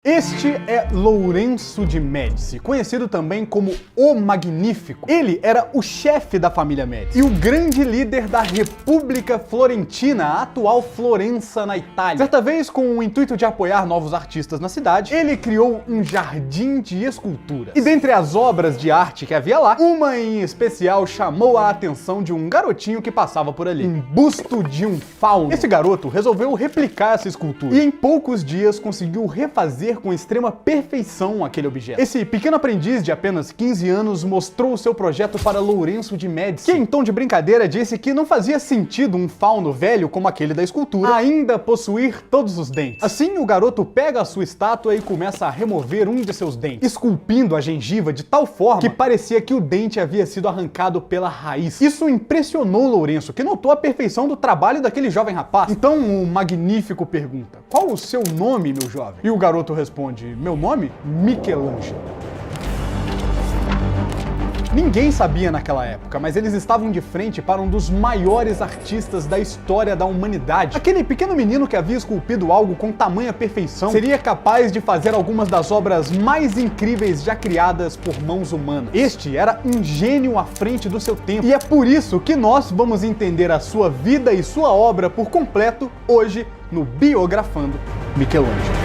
Este é Lourenço de Médici, conhecido também como o Magnífico. Ele era o chefe da família Médici e o grande líder da República Florentina, a atual Florença, na Itália. Certa vez, com o intuito de apoiar novos artistas na cidade, ele criou um jardim de esculturas. E dentre as obras de arte que havia lá, uma em especial chamou a atenção de um garotinho que passava por ali. Um busto de um fauno. Esse garoto resolveu replicar essa escultura e em poucos dias conseguiu refazer com extrema perfeição aquele objeto. Esse pequeno aprendiz de apenas 15 anos mostrou o seu projeto para Lourenço de Médici, que em tom de brincadeira disse que não fazia sentido um fauno velho como aquele da escultura ainda possuir todos os dentes. Assim, o garoto pega a sua estátua e começa a remover um de seus dentes, esculpindo a gengiva de tal forma que parecia que o dente havia sido arrancado pela raiz. Isso impressionou Lourenço, que notou a perfeição do trabalho daquele jovem rapaz. Então o Magnífico pergunta: "Qual o seu nome, meu jovem?" E o garoto responde: "Meu nome? Michelangelo." Ninguém sabia naquela época, mas eles estavam de frente para um dos maiores artistas da história da humanidade. Aquele pequeno menino que havia esculpido algo com tamanha perfeição seria capaz de fazer algumas das obras mais incríveis já criadas por mãos humanas. Este era um gênio à frente do seu tempo, e é por isso que nós vamos entender a sua vida e sua obra por completo hoje no Biografando Michelangelo.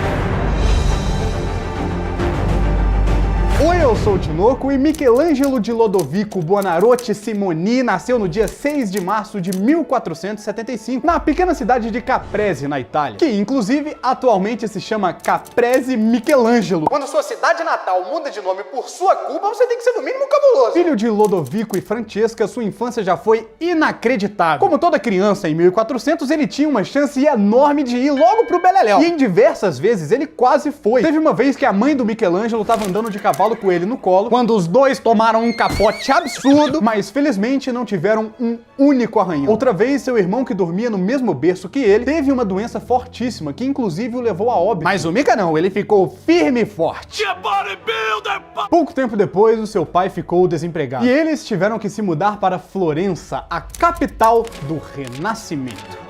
Oi, eu sou o Tinoco e Michelangelo di Lodovico Buonarroti Simoni nasceu no dia 6 de março de 1475, na pequena cidade de Caprese, na Itália, que inclusive atualmente se chama Caprese Michelangelo. Quando sua cidade natal muda de nome por sua culpa, você tem que ser no mínimo cabuloso. Filho de Lodovico e Francesca, sua infância já foi inacreditável. Como toda criança em 1400, ele tinha uma chance enorme de ir logo pro beleléu, e em diversas vezes ele quase foi. Teve uma vez que a mãe do Michelangelo estava andando de cavalo com ele no colo, quando os dois tomaram um capote absurdo, mas felizmente não tiveram um único arranhão. Outra vez, seu irmão, que dormia no mesmo berço que ele, teve uma doença fortíssima, que inclusive o levou a óbito. Mas o Mika não, ele ficou firme e forte. Pouco tempo depois, o seu pai ficou desempregado, e eles tiveram que se mudar para Florença, a capital do Renascimento.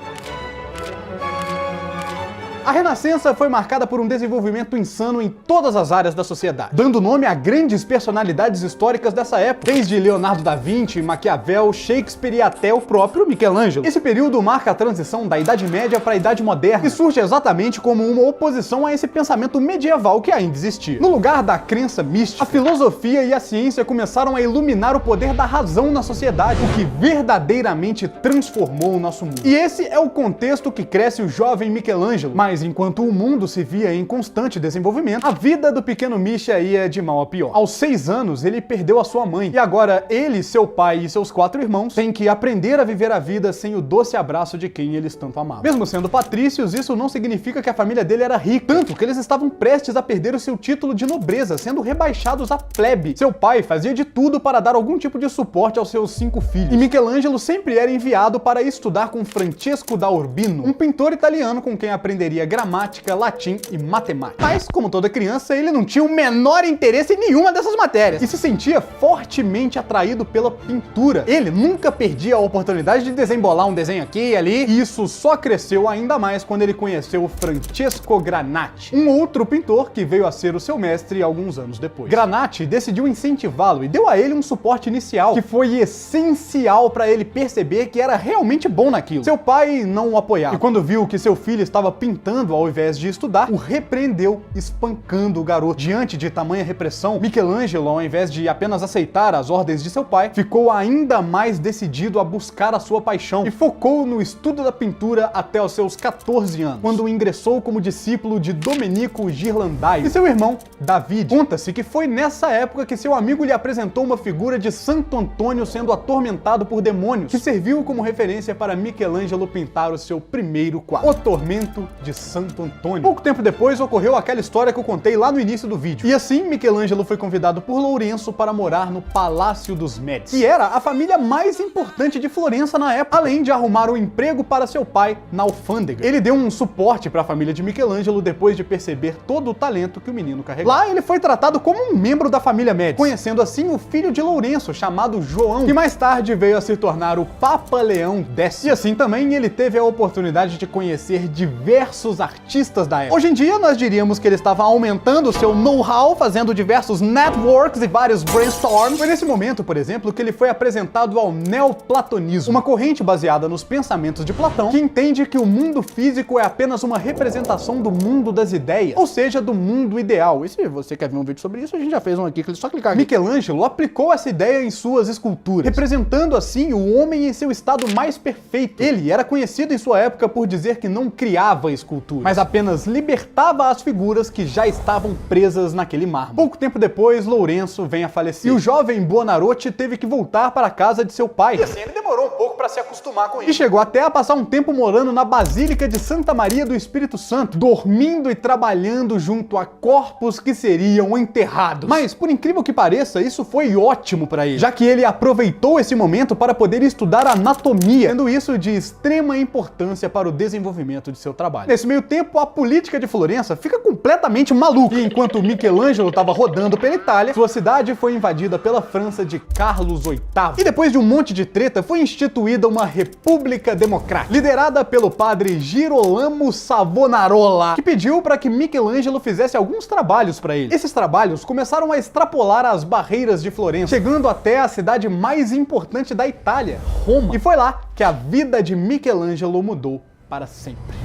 A Renascença foi marcada por um desenvolvimento insano em todas as áreas da sociedade, dando nome a grandes personalidades históricas dessa época, desde Leonardo da Vinci, Maquiavel, Shakespeare e até o próprio Michelangelo. Esse período marca a transição da Idade Média para a Idade Moderna e surge exatamente como uma oposição a esse pensamento medieval que ainda existia. No lugar da crença mística, a filosofia e a ciência começaram a iluminar o poder da razão na sociedade, o que verdadeiramente transformou o nosso mundo. E esse é o contexto que cresce o jovem Michelangelo, mas enquanto o mundo se via em constante desenvolvimento, a vida do pequeno Misha ia de mal a pior. Aos 6 anos, ele perdeu a sua mãe, e agora ele, seu pai e seus 4 irmãos têm que aprender a viver a vida sem o doce abraço de quem eles tanto amavam. Mesmo sendo patrícios, isso não significa que a família dele era rica, tanto que eles estavam prestes a perder o seu título de nobreza, sendo rebaixados a plebe. Seu pai fazia de tudo para dar algum tipo de suporte aos seus 5 filhos, e Michelangelo sempre era enviado para estudar com Francesco da Urbino, um pintor italiano com quem aprenderia gramática, latim e matemática. Mas, como toda criança, ele não tinha o menor interesse em nenhuma dessas matérias e se sentia fortemente atraído pela pintura. Ele nunca perdia a oportunidade de desembolar um desenho aqui e ali, e isso só cresceu ainda mais quando ele conheceu Francesco Granatti, um outro pintor que veio a ser o seu mestre alguns anos depois. Granatti decidiu incentivá-lo e deu a ele um suporte inicial que foi essencial para ele perceber que era realmente bom naquilo. Seu pai não o apoiava, e quando viu que seu filho estava pintando ao invés de estudar, o repreendeu, espancando o garoto. Diante de tamanha repressão, Michelangelo, ao invés de apenas aceitar as ordens de seu pai, ficou ainda mais decidido a buscar a sua paixão e focou no estudo da pintura até os seus 14 anos, quando ingressou como discípulo de Domenico Ghirlandaio e seu irmão, David. Conta-se que foi nessa época que seu amigo lhe apresentou uma figura de Santo Antônio sendo atormentado por demônios, que serviu como referência para Michelangelo pintar o seu primeiro quadro, O Tormento de Santo Antônio. Pouco tempo depois ocorreu aquela história que eu contei lá no início do vídeo. E assim, Michelangelo foi convidado por Lourenço para morar no Palácio dos Médici, que era a família mais importante de Florença na época, além de arrumar um emprego para seu pai na alfândega. Ele deu um suporte para a família de Michelangelo depois de perceber todo o talento que o menino carregava. Lá ele foi tratado como um membro da família Médici, conhecendo assim o filho de Lourenço, chamado João, que mais tarde veio a se tornar o Papa Leão X. E assim também ele teve a oportunidade de conhecer diversos os artistas da época. Hoje em dia, nós diríamos que ele estava aumentando o seu know-how, fazendo diversos networks e vários brainstorms. Foi nesse momento, por exemplo, que ele foi apresentado ao neoplatonismo, uma corrente baseada nos pensamentos de Platão, que entende que o mundo físico é apenas uma representação do mundo das ideias, ou seja, do mundo ideal. E se você quer ver um vídeo sobre isso, a gente já fez um aqui, só clicar aqui. Michelangelo aplicou essa ideia em suas esculturas, representando assim o homem em seu estado mais perfeito. Ele era conhecido em sua época por dizer que não criava esculturas, mas apenas libertava as figuras que já estavam presas naquele mármore. Pouco tempo depois, Lourenço vem a falecer, e o jovem Buonarroti teve que voltar para a casa de seu pai. E assim, ele demorou um pouco para se acostumar com isso. E chegou até a passar um tempo morando na Basílica de Santa Maria do Espírito Santo, dormindo e trabalhando junto a corpos que seriam enterrados. Mas, por incrível que pareça, isso foi ótimo para ele, já que ele aproveitou esse momento para poder estudar anatomia, sendo isso de extrema importância para o desenvolvimento de seu trabalho. Nesse meio tempo, a política de Florença fica completamente maluca, e enquanto Michelangelo estava rodando pela Itália, sua cidade foi invadida pela França de Carlos VIII. E depois de um monte de treta, foi instituída uma república democrática, liderada pelo padre Girolamo Savonarola, que pediu para que Michelangelo fizesse alguns trabalhos para ele. Esses trabalhos começaram a extrapolar as barreiras de Florença, chegando até a cidade mais importante da Itália, Roma. E foi lá que a vida de Michelangelo mudou para sempre.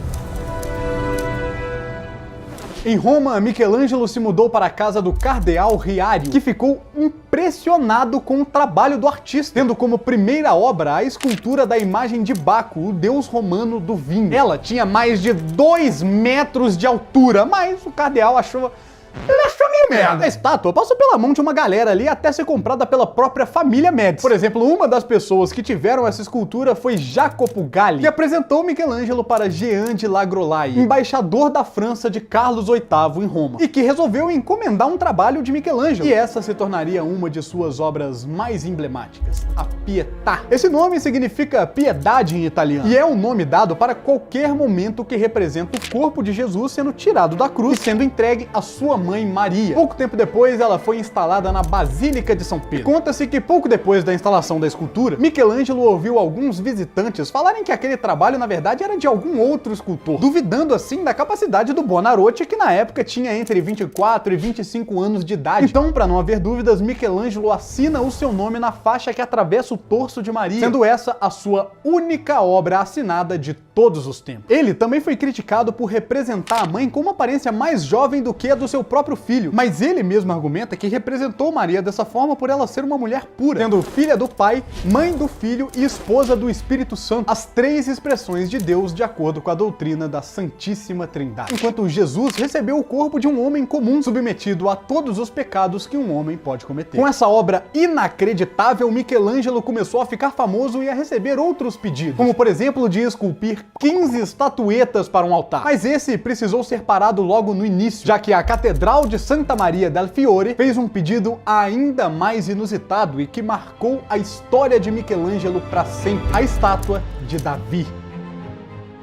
Em Roma, Michelangelo se mudou para a casa do cardeal Riario, que ficou impressionado com o trabalho do artista, tendo como primeira obra a escultura da imagem de Baco, o deus romano do vinho. Ela tinha mais de 2 metros de altura, mas o cardeal achou meio merda. A estátua passou pela mão de uma galera ali até ser comprada pela própria família Médici. Por exemplo, uma das pessoas que tiveram essa escultura foi Jacopo Galli, que apresentou Michelangelo para Jean de la Grolai, embaixador da França de Carlos VIII em Roma, e que resolveu encomendar um trabalho de Michelangelo. E essa se tornaria uma de suas obras mais emblemáticas, a Pietà. Esse nome significa piedade em italiano, e é um nome dado para qualquer momento que representa o corpo de Jesus sendo tirado da cruz e sendo entregue à sua mãe Maria. Pouco tempo depois, ela foi instalada na Basílica de São Pedro. Conta-se que pouco depois da instalação da escultura, Michelangelo ouviu alguns visitantes falarem que aquele trabalho, na verdade, era de algum outro escultor, duvidando assim da capacidade do Buonarroti, que na época tinha entre 24 e 25 anos de idade. Então, para não haver dúvidas, Michelangelo assina o seu nome na faixa que atravessa o torso de Maria, sendo essa a sua única obra assinada de todos os tempos. Ele também foi criticado por representar a mãe com uma aparência mais jovem do que a do seu próprio filho, mas ele mesmo argumenta que representou Maria dessa forma por ela ser uma mulher pura, sendo filha do Pai, mãe do Filho e esposa do Espírito Santo, as 3 expressões de Deus de acordo com a doutrina da Santíssima Trindade. Enquanto Jesus recebeu o corpo de um homem comum, submetido a todos os pecados que um homem pode cometer. Com essa obra inacreditável, Michelangelo começou a ficar famoso e a receber outros pedidos, como por exemplo de esculpir 15 estatuetas para um altar. Mas esse precisou ser parado logo no início, já que a Catedral de Santa Maria del Fiore fez um pedido ainda mais inusitado e que marcou a história de Michelangelo para sempre: a estátua de Davi.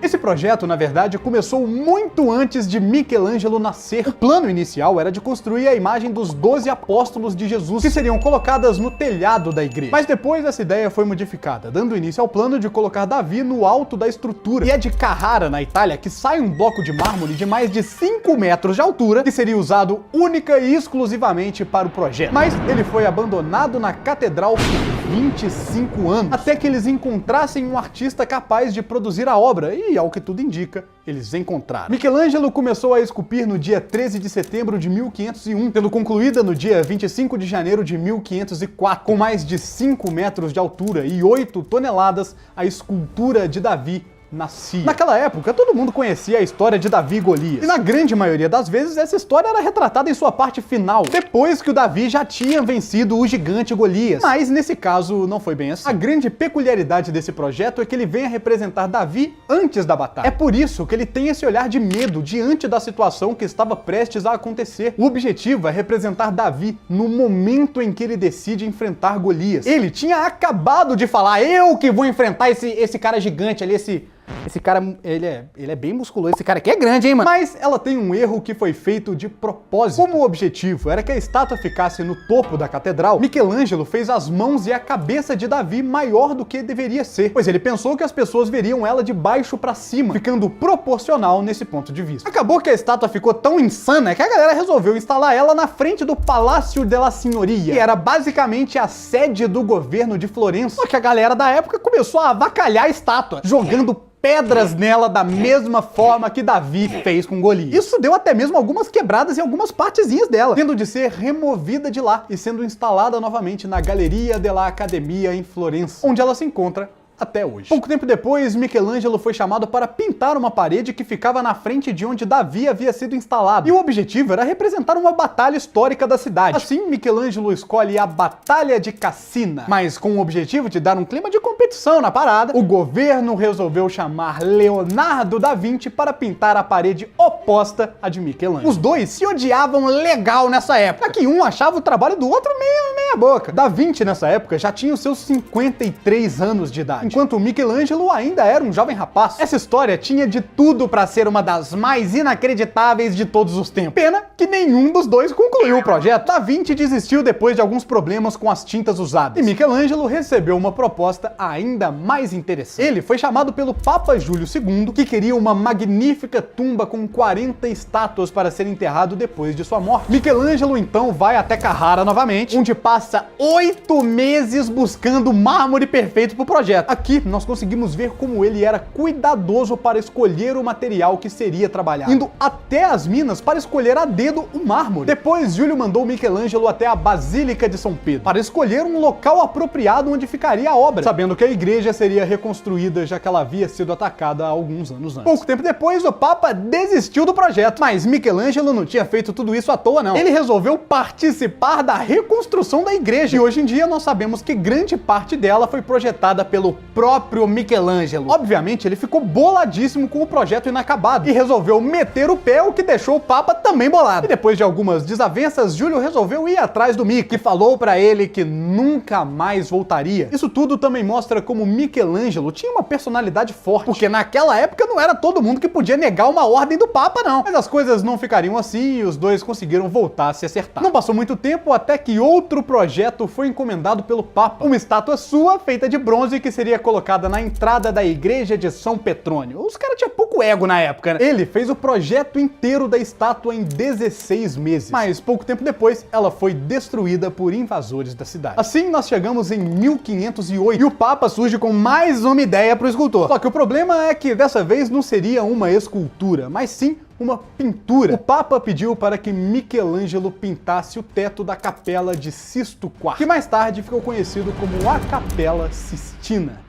Esse projeto, na verdade, começou muito antes de Michelangelo nascer. O plano inicial era de construir a imagem dos 12 apóstolos de Jesus, que seriam colocadas no telhado da igreja. Mas depois essa ideia foi modificada, dando início ao plano de colocar Davi no alto da estrutura. E é de Carrara, na Itália, que sai um bloco de mármore de mais de 5 metros de altura, que seria usado única e exclusivamente para o projeto. Mas ele foi abandonado na catedral por 25 anos, até que eles encontrassem um artista capaz de produzir a obra, e ao que tudo indica, eles encontraram. Michelangelo começou a esculpir no dia 13 de setembro de 1501, sendo concluída no dia 25 de janeiro de 1504, com mais de 5 metros de altura e 8 toneladas, a escultura de Davi nascia. Naquela época, todo mundo conhecia a história de Davi e Golias, e na grande maioria das vezes essa história era retratada em sua parte final, depois que o Davi já tinha vencido o gigante Golias. Mas nesse caso não foi bem assim. A grande peculiaridade desse projeto é que ele vem a representar Davi antes da batalha. É por isso que ele tem esse olhar de medo diante da situação que estava prestes a acontecer. O objetivo é representar Davi no momento em que ele decide enfrentar Golias. Ele tinha acabado de falar: eu que vou enfrentar esse cara gigante ali, esse Esse cara, ele é bem musculoso. Esse cara aqui é grande, hein, mano? Mas ela tem um erro que foi feito de propósito. Como o objetivo era que a estátua ficasse no topo da catedral, Michelangelo fez as mãos e a cabeça de Davi maior do que deveria ser, pois ele pensou que as pessoas veriam ela de baixo pra cima, ficando proporcional nesse ponto de vista. Acabou que a estátua ficou tão insana que a galera resolveu instalar ela na frente do Palácio della Signoria, que era basicamente a sede do governo de Florença. Só que a galera da época começou a avacalhar a estátua, jogando pedras nela da mesma forma que Davi fez com Golias. Isso deu até mesmo algumas quebradas em algumas partezinhas dela, tendo de ser removida de lá e sendo instalada novamente na Galleria della Accademia em Florença, onde ela se encontra até hoje. Pouco tempo depois, Michelangelo foi chamado para pintar uma parede que ficava na frente de onde Davi havia sido instalado. E o objetivo era representar uma batalha histórica da cidade. Assim, Michelangelo escolhe a Batalha de Cassina. Mas com o objetivo de dar um clima de competição na parada, o governo resolveu chamar Leonardo da Vinci para pintar a parede oposta à de Michelangelo. Os dois se odiavam legal nessa época, que um achava o trabalho do outro meia boca. Da Vinci, nessa época, já tinha os seus 53 anos de idade, enquanto Michelangelo ainda era um jovem rapaz. Essa história tinha de tudo para ser uma das mais inacreditáveis de todos os tempos. Pena que nenhum dos dois concluiu o projeto. Da Vinci desistiu depois de alguns problemas com as tintas usadas, e Michelangelo recebeu uma proposta ainda mais interessante. Ele foi chamado pelo Papa Júlio II, que queria uma magnífica tumba com 40 estátuas para ser enterrado depois de sua morte. Michelangelo então vai até Carrara novamente, onde passa 8 meses buscando mármore perfeito para o projeto. Aqui nós conseguimos ver como ele era cuidadoso para escolher o material que seria trabalhado, indo até as minas para escolher a dedo o mármore. Depois, Júlio mandou Michelangelo até a Basílica de São Pedro para escolher um local apropriado onde ficaria a obra, sabendo que a igreja seria reconstruída já que ela havia sido atacada há alguns anos antes. Pouco tempo depois, o Papa desistiu do projeto, mas Michelangelo não tinha feito tudo isso à toa não. Ele resolveu participar da reconstrução da igreja, e hoje em dia nós sabemos que grande parte dela foi projetada pelo próprio Michelangelo. Obviamente, ele ficou boladíssimo com o projeto inacabado e resolveu meter o pé, o que deixou o Papa também bolado. E depois de algumas desavenças, Júlio resolveu ir atrás do Mick, que falou pra ele que nunca mais voltaria. Isso tudo também mostra como Michelangelo tinha uma personalidade forte, porque naquela época não era todo mundo que podia negar uma ordem do Papa, não. Mas as coisas não ficariam assim e os dois conseguiram voltar a se acertar. Não passou muito tempo até que outro projeto foi encomendado pelo Papa, uma estátua sua feita de bronze que seria colocada na entrada da igreja de São Petrônio. Os caras tinham pouco ego na época, né? Ele fez o projeto inteiro da estátua em 16 meses, mas pouco tempo depois ela foi destruída por invasores da cidade. Assim nós chegamos em 1508 e o Papa surge com mais uma ideia para o escultor. Só que o problema é que dessa vez não seria uma escultura, mas sim uma pintura. O Papa pediu para que Michelangelo pintasse o teto da Capela de Sisto IV, que mais tarde ficou conhecido como a Capela Sistina.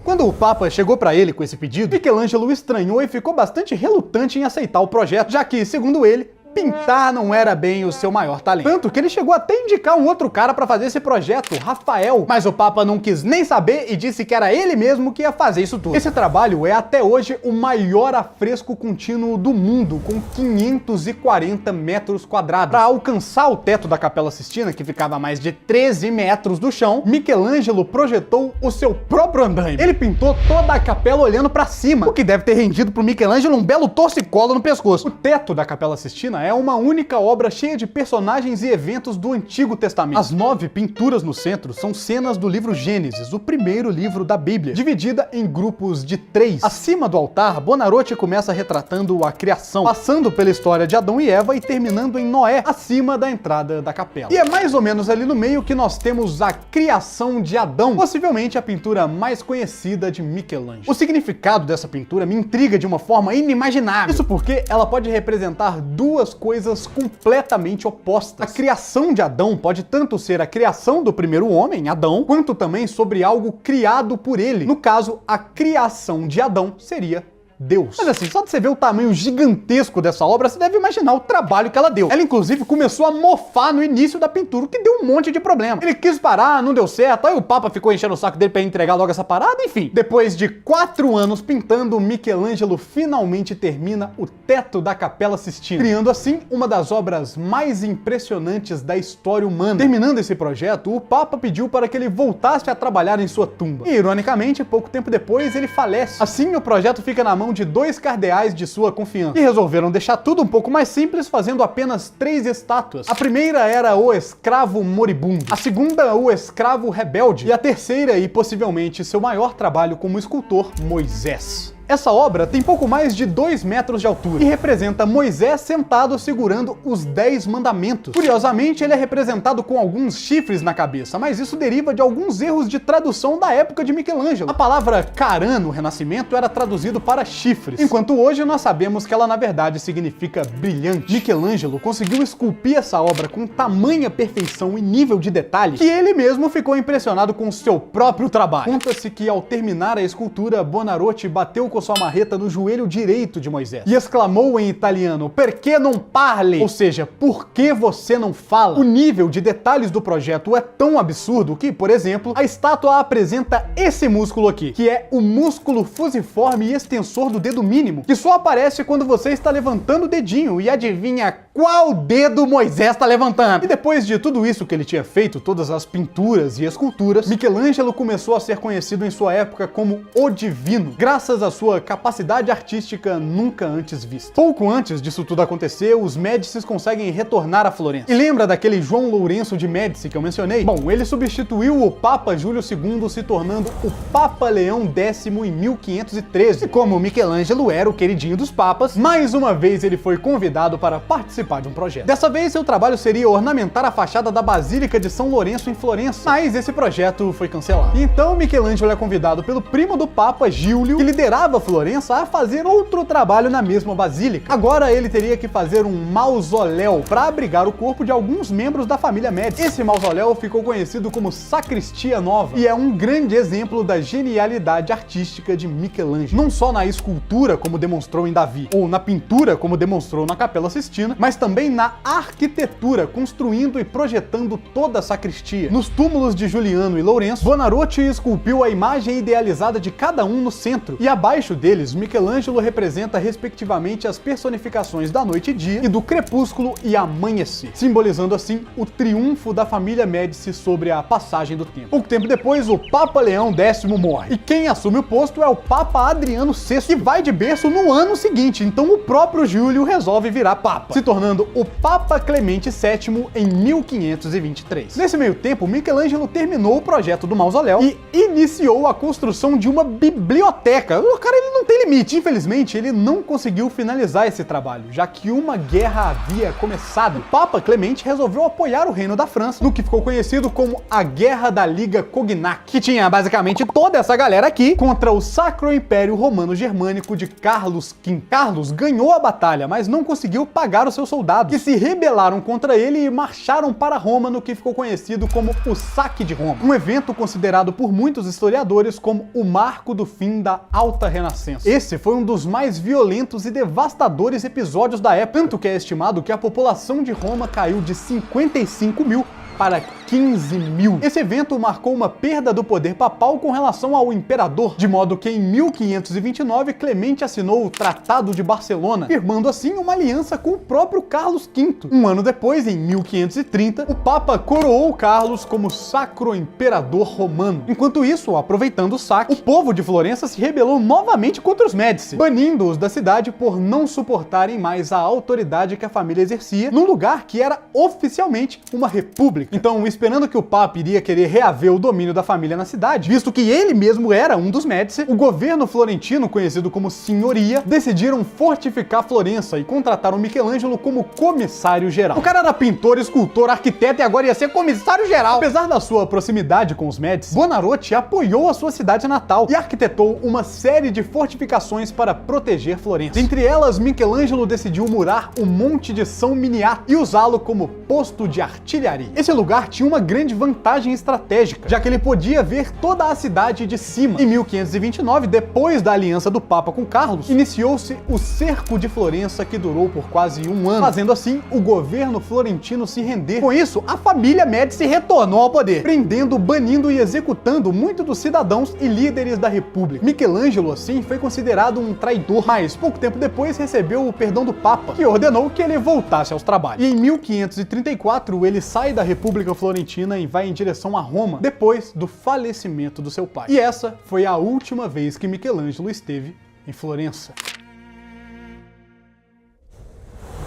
Quando o Papa chegou para ele com esse pedido, Michelangelo estranhou e ficou bastante relutante em aceitar o projeto, já que, segundo ele, pintar não era bem o seu maior talento. Tanto que ele chegou até a indicar um outro cara para fazer esse projeto, Rafael, mas o Papa não quis nem saber e disse que era ele mesmo que ia fazer isso tudo. Esse trabalho é até hoje o maior afresco contínuo do mundo, com 540 metros quadrados. Para alcançar o teto da Capela Sistina, que ficava a mais de 13 metros do chão, Michelangelo projetou o seu próprio andaime. Ele pintou toda a capela olhando para cima, o que deve ter rendido pro Michelangelo um belo torcicolo no pescoço. O teto da Capela Sistina é uma única obra cheia de personagens e eventos do Antigo Testamento. As 9 pinturas no centro são cenas do livro Gênesis, o primeiro livro da Bíblia, dividida em grupos de 3. Acima do altar, Buonarroti começa retratando a criação, passando pela história de Adão e Eva e terminando em Noé, acima da entrada da capela. E é mais ou menos ali no meio que nós temos a criação de Adão, possivelmente a pintura mais conhecida de Michelangelo. O significado dessa pintura me intriga de uma forma inimaginável. Isso porque ela pode representar duas coisas completamente opostas. A criação de Adão pode tanto ser a criação do primeiro homem, Adão, quanto também sobre algo criado por ele. No caso, a criação de Adão seria Deus. Mas assim, só de você ver o tamanho gigantesco dessa obra, você deve imaginar o trabalho que ela deu. Ela inclusive começou a mofar no início da pintura, o que deu um monte de problema. Ele quis parar, não deu certo, aí o Papa ficou enchendo o saco dele pra entregar logo essa parada, enfim. Depois de 4 anos pintando, Michelangelo finalmente termina o teto da Capela Sistina, criando assim uma das obras mais impressionantes da história humana. Terminando esse projeto, o Papa pediu para que ele voltasse a trabalhar em sua tumba. E, ironicamente, pouco tempo depois, ele falece. Assim, o projeto fica na mão de 2 cardeais de sua confiança, e resolveram deixar tudo um pouco mais simples, fazendo apenas 3 estátuas. A primeira era o escravo moribundo, a segunda, o escravo rebelde, e a terceira, e possivelmente seu maior trabalho como escultor, Moisés. Essa obra tem pouco mais de 2 metros de altura e representa Moisés sentado segurando os 10 mandamentos. Curiosamente, ele é representado com alguns chifres na cabeça, mas isso deriva de alguns erros de tradução da época de Michelangelo. A palavra Caran no Renascimento era traduzido para chifres, enquanto hoje nós sabemos que ela na verdade significa brilhante. Michelangelo conseguiu esculpir essa obra com tamanha perfeição e nível de detalhe que ele mesmo ficou impressionado com seu próprio trabalho. Conta-se que ao terminar a escultura, Buonarroti bateu com sua marreta no joelho direito de Moisés e exclamou em italiano: "Perché non parli?", ou seja, por que você não fala? O nível de detalhes do projeto é tão absurdo que, por exemplo, a estátua apresenta esse músculo aqui, que é o músculo fusiforme e extensor do dedo mínimo, que só aparece quando você está levantando o dedinho, e adivinha qual dedo Moisés está levantando? E depois de tudo isso que ele tinha feito, todas as pinturas e esculturas, Michelangelo começou a ser conhecido em sua época como o Divino, graças à sua capacidade artística nunca antes vista. Pouco antes disso tudo acontecer, os Médicis conseguem retornar a Florença. E lembra daquele João Lourenço de Médici que eu mencionei? Bom, ele substituiu o Papa Júlio II, se tornando o Papa Leão X em 1513. E como Michelangelo era o queridinho dos papas, mais uma vez ele foi convidado para participar de um projeto. Dessa vez, seu trabalho seria ornamentar a fachada da Basílica de São Lourenço em Florença, mas esse projeto foi cancelado. E então Michelangelo é convidado pelo primo do Papa, Giulio, que liderava Florença, a fazer outro trabalho na mesma basílica. Agora ele teria que fazer um mausoléu para abrigar o corpo de alguns membros da família Médici. Esse mausoléu ficou conhecido como Sacristia Nova e é um grande exemplo da genialidade artística de Michelangelo. Não só na escultura, como demonstrou em Davi, ou na pintura, como demonstrou na Capela Sistina, mas também na arquitetura, construindo e projetando toda a sacristia. Nos túmulos de Juliano e Lourenço, Buonarroti esculpiu a imagem idealizada de cada um no centro, e abaixo deles, Michelangelo representa respectivamente as personificações da noite e dia e do crepúsculo e amanhecer, simbolizando assim o triunfo da família Médici sobre a passagem do tempo. Pouco tempo depois, o Papa Leão X morre, e quem assume o posto é o Papa Adriano VI, que vai de berço no ano seguinte, então o próprio Júlio resolve virar Papa, se tornando o Papa Clemente VII em 1523. Nesse meio tempo, Michelangelo terminou o projeto do mausoléu e iniciou a construção de uma biblioteca. O cara, ele não tem limite. Infelizmente, ele não conseguiu finalizar esse trabalho, já que uma guerra havia começado. O Papa Clemente resolveu apoiar o reino da França no que ficou conhecido como a Guerra da Liga Cognac, que tinha basicamente toda essa galera aqui contra o Sacro Império Romano Germânico de Carlos V. Carlos ganhou a batalha, mas não conseguiu pagar os seus soldados, que se rebelaram contra ele e marcharam para Roma no que ficou conhecido como o Saque de Roma, um evento considerado por muitos historiadores como o marco do fim da Alta Renascença. Esse foi um dos mais violentos e devastadores episódios da época, tanto que é estimado que a população de Roma caiu de 55 mil para 15 mil. Esse evento marcou uma perda do poder papal com relação ao imperador, de modo que em 1529 Clemente assinou o Tratado de Barcelona, firmando assim uma aliança com o próprio Carlos V. Um ano depois, em 1530, o Papa coroou Carlos como Sacro Imperador Romano. Enquanto isso, aproveitando o saque, o povo de Florença se rebelou novamente contra os Médici, banindo-os da cidade por não suportarem mais a autoridade que a família exercia num lugar que era oficialmente uma república. Então, esperando que o Papa iria querer reaver o domínio da família na cidade, visto que ele mesmo era um dos Médici, o governo florentino, conhecido como Signoria, decidiram fortificar Florença e contrataram Michelangelo como comissário geral. O cara era pintor, escultor, arquiteto e agora ia ser comissário geral. Apesar da sua proximidade com os Médici, Buonarroti apoiou a sua cidade natal e arquitetou uma série de fortificações para proteger Florença. Entre elas, Michelangelo decidiu murar o Monte de São Miniato e usá-lo como posto de artilharia. Esse lugar tinha uma grande vantagem estratégica, já que ele podia ver toda a cidade de cima. Em 1529, depois da aliança do Papa com Carlos, iniciou-se o Cerco de Florença, que durou por quase um ano, fazendo assim o governo florentino se render. Com isso, a família Médici retornou ao poder, prendendo, banindo e executando muitos dos cidadãos e líderes da República. Michelangelo, assim, foi considerado um traidor, mas pouco tempo depois recebeu o perdão do Papa, que ordenou que ele voltasse aos trabalhos. E em 1534, ele sai da República Florentina e vai em direção a Roma, depois do falecimento do seu pai. E essa foi a última vez que Michelangelo esteve em Florença.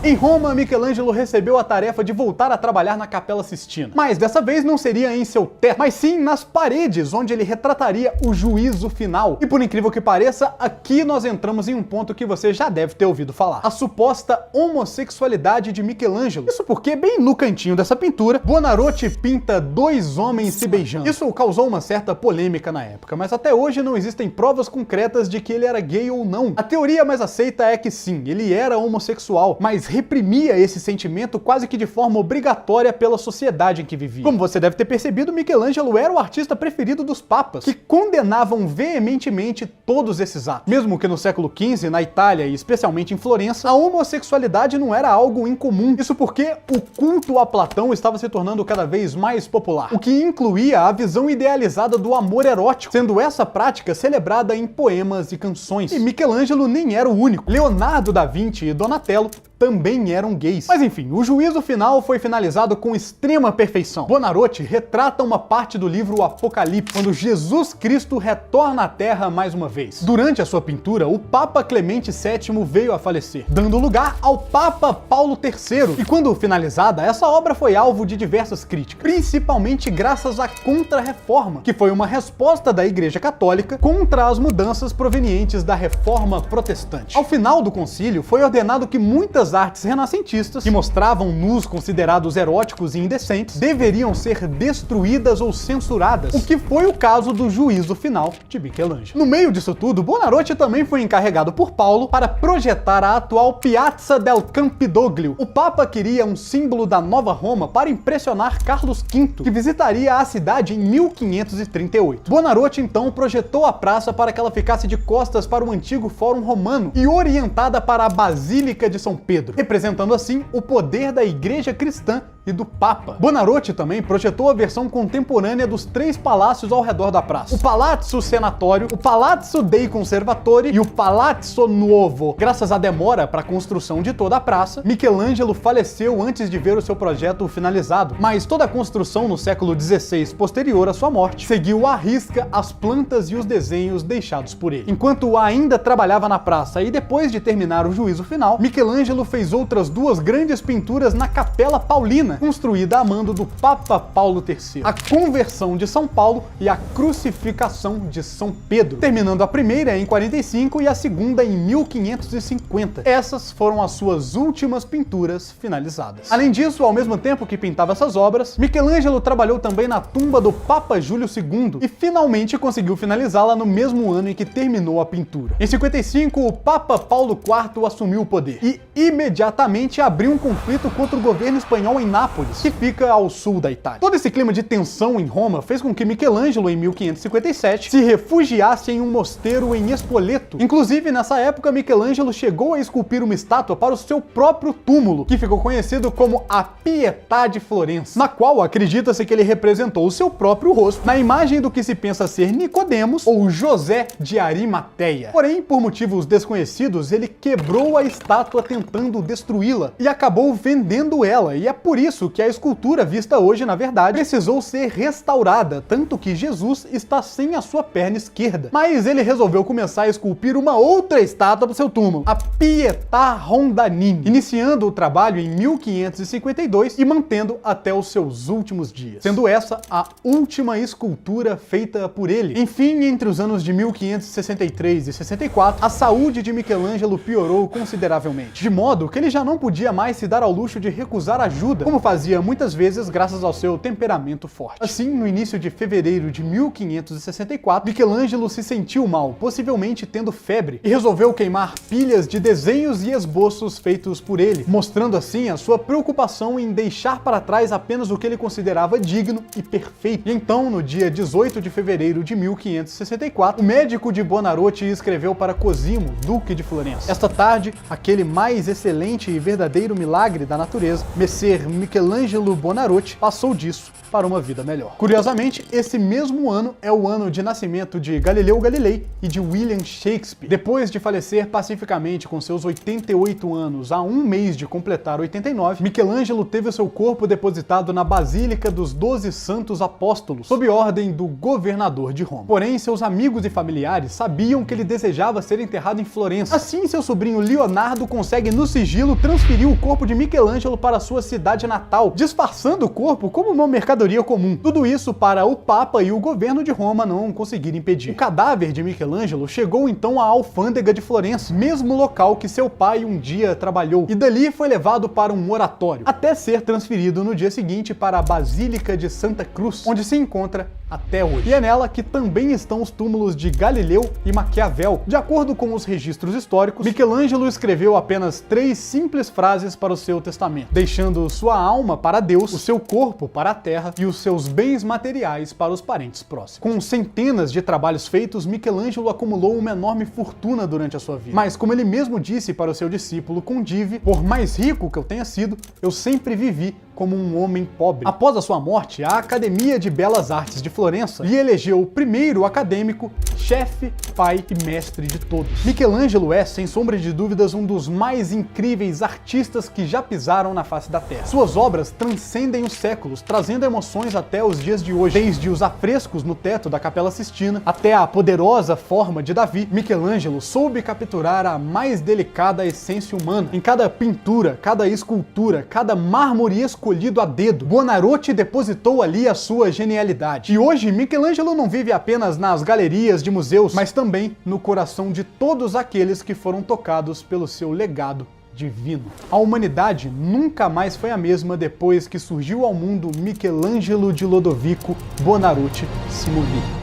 Em Roma, Michelangelo recebeu a tarefa de voltar a trabalhar na Capela Sistina. Mas dessa vez não seria em seu teto, mas sim nas paredes, onde ele retrataria o juízo final. E por incrível que pareça, aqui nós entramos em um ponto que você já deve ter ouvido falar: a suposta homossexualidade de Michelangelo. Isso porque, bem no cantinho dessa pintura, Buonarroti pinta dois homens se beijando. Isso causou uma certa polêmica na época, mas até hoje não existem provas concretas de que ele era gay ou não. A teoria mais aceita é que sim, ele era homossexual, mas reprimia esse sentimento quase que de forma obrigatória pela sociedade em que vivia. Como você deve ter percebido, Michelangelo era o artista preferido dos papas, que condenavam veementemente todos esses atos. Mesmo que no século XV, na Itália e especialmente em Florença, a homossexualidade não era algo incomum. Isso porque o culto a Platão estava se tornando cada vez mais popular, o que incluía a visão idealizada do amor erótico, sendo essa prática celebrada em poemas e canções. E Michelangelo nem era o único. Leonardo da Vinci e Donatello também eram gays. Mas enfim, o juízo final foi finalizado com extrema perfeição. Buonarroti retrata uma parte do livro Apocalipse, quando Jesus Cristo retorna à Terra mais uma vez. Durante a sua pintura, o Papa Clemente VII veio a falecer, dando lugar ao Papa Paulo III. E quando finalizada, essa obra foi alvo de diversas críticas, principalmente graças à Contra-Reforma, que foi uma resposta da Igreja Católica contra as mudanças provenientes da Reforma Protestante. Ao final do concílio, foi ordenado que muitas artes renascentistas, que mostravam nus considerados eróticos e indecentes, deveriam ser destruídas ou censuradas, o que foi o caso do juízo final de Michelangelo. No meio disso tudo, Buonarroti também foi encarregado por Paulo para projetar a atual Piazza del Campidoglio. O Papa queria um símbolo da Nova Roma para impressionar Carlos V, que visitaria a cidade em 1538. Buonarroti então projetou a praça para que ela ficasse de costas para o antigo Fórum Romano e orientada para a Basílica de São Pedro, representando assim o poder da Igreja Cristã e do Papa. Buonarroti também projetou a versão contemporânea dos três palácios ao redor da praça: o Palazzo Senatório, o Palazzo dei Conservatori e o Palazzo Nuovo. Graças à demora para a construção de toda a praça, Michelangelo faleceu antes de ver o seu projeto finalizado, mas toda a construção no século XVI, posterior à sua morte, seguiu à risca as plantas e os desenhos deixados por ele. Enquanto ainda trabalhava na praça e depois de terminar o juízo final, Michelangelo fez outras duas grandes pinturas na Capela Paulina, construída a mando do Papa Paulo III: a Conversão de São Paulo e a Crucificação de São Pedro, terminando a primeira em 45 e a segunda em 1550. Essas foram as suas últimas pinturas finalizadas. Além disso, ao mesmo tempo que pintava essas obras, Michelangelo trabalhou também na tumba do Papa Júlio II e finalmente conseguiu finalizá-la no mesmo ano em que terminou a pintura. Em 55, o Papa Paulo IV assumiu o poder e imediatamente abriu um conflito contra o governo espanhol em Nápoles, que fica ao sul da Itália. Todo esse clima de tensão em Roma fez com que Michelangelo, em 1557, se refugiasse em um mosteiro em Spoleto. Inclusive, nessa época, Michelangelo chegou a esculpir uma estátua para o seu próprio túmulo, que ficou conhecido como a Pietà de Florença, na qual acredita-se que ele representou o seu próprio rosto na imagem do que se pensa ser Nicodemos ou José de Arimateia. Porém, por motivos desconhecidos, ele quebrou a estátua tentando destruí-la e acabou vendendo ela, e é por isso que a escultura vista hoje, na verdade, precisou ser restaurada, tanto que Jesus está sem a sua perna esquerda. Mas ele resolveu começar a esculpir uma outra estátua para o seu túmulo, a Pietà Rondanini, iniciando o trabalho em 1552 e mantendo até os seus últimos dias, sendo essa a última escultura feita por ele. Enfim, entre os anos de 1563 e 64, a saúde de Michelangelo piorou consideravelmente, de modo que ele já não podia mais se dar ao luxo de recusar ajuda, como fazia muitas vezes graças ao seu temperamento forte. Assim, no início de fevereiro de 1564, Michelangelo se sentiu mal, possivelmente tendo febre, e resolveu queimar pilhas de desenhos e esboços feitos por ele, mostrando assim a sua preocupação em deixar para trás apenas o que ele considerava digno e perfeito. E então, no dia 18 de fevereiro de 1564, o médico de Buonarroti escreveu para Cosimo, duque de Florença: esta tarde, aquele mais excelente e verdadeiro milagre da natureza, Messer Michelangelo Buonarroti, passou disso para uma vida melhor. Curiosamente, esse mesmo ano é o ano de nascimento de Galileu Galilei e de William Shakespeare. Depois de falecer pacificamente com seus 88 anos a um mês de completar 89, Michelangelo teve seu corpo depositado na Basílica dos 12 Santos Apóstolos, sob ordem do governador de Roma. Porém, seus amigos e familiares sabiam que ele desejava ser enterrado em Florença. Assim, seu sobrinho Leonardo consegue no sigilo transferir o corpo de Michelangelo para sua cidade natal, disfarçando o corpo como uma mercadoria comum. Tudo isso para o Papa e o governo de Roma não conseguirem impedir. O cadáver de Michelangelo chegou então à alfândega de Florença, mesmo local que seu pai um dia trabalhou, e dali foi levado para um oratório, até ser transferido no dia seguinte para a Basílica de Santa Cruz, onde se encontra até hoje. E é nela que também estão os túmulos de Galileu e Maquiavel. De acordo com os registros históricos, Michelangelo escreveu apenas 3 simples frases para o seu testamento, deixando sua alma para Deus, o seu corpo para a terra e os seus bens materiais para os parentes próximos. Com centenas de trabalhos feitos, Michelangelo acumulou uma enorme fortuna durante a sua vida. Mas, como ele mesmo disse para o seu discípulo Condive, por mais rico que eu tenha sido, eu sempre vivi como um homem pobre. Após a sua morte, a Academia de Belas Artes de Florença lhe elegeu o primeiro acadêmico, chefe, pai e mestre de todos. Michelangelo é, sem sombra de dúvidas, um dos mais incríveis artistas que já pisaram na face da Terra. Suas obras transcendem os séculos, trazendo emoções até os dias de hoje. Desde os afrescos no teto da Capela Sistina até a poderosa forma de Davi, Michelangelo soube capturar a mais delicada essência humana. Em cada pintura, cada escultura, cada mármore escolhido a dedo, Buonarroti depositou ali a sua genialidade. E hoje, Michelangelo não vive apenas nas galerias de museus, mas também no coração de todos aqueles que foram tocados pelo seu legado divino. A humanidade nunca mais foi a mesma depois que surgiu ao mundo Michelangelo de Lodovico Buonarroti Simoni.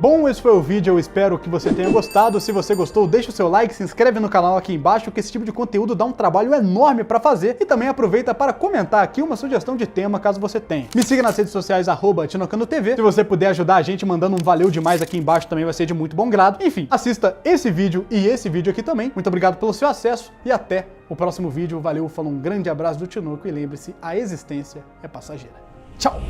Bom, esse foi o vídeo, eu espero que você tenha gostado. Se você gostou, deixa o seu like, se inscreve no canal aqui embaixo, que esse tipo de conteúdo dá um trabalho enorme para fazer. E também aproveita para comentar aqui uma sugestão de tema, caso você tenha. Me siga nas redes sociais, @TinoCanoTV. Se você puder ajudar a gente mandando um valeu demais aqui embaixo, também vai ser de muito bom grado. Enfim, assista esse vídeo e esse vídeo aqui também. Muito obrigado pelo seu acesso e até o próximo vídeo. Valeu, falou, um grande abraço do Tinoco e lembre-se, a existência é passageira. Tchau!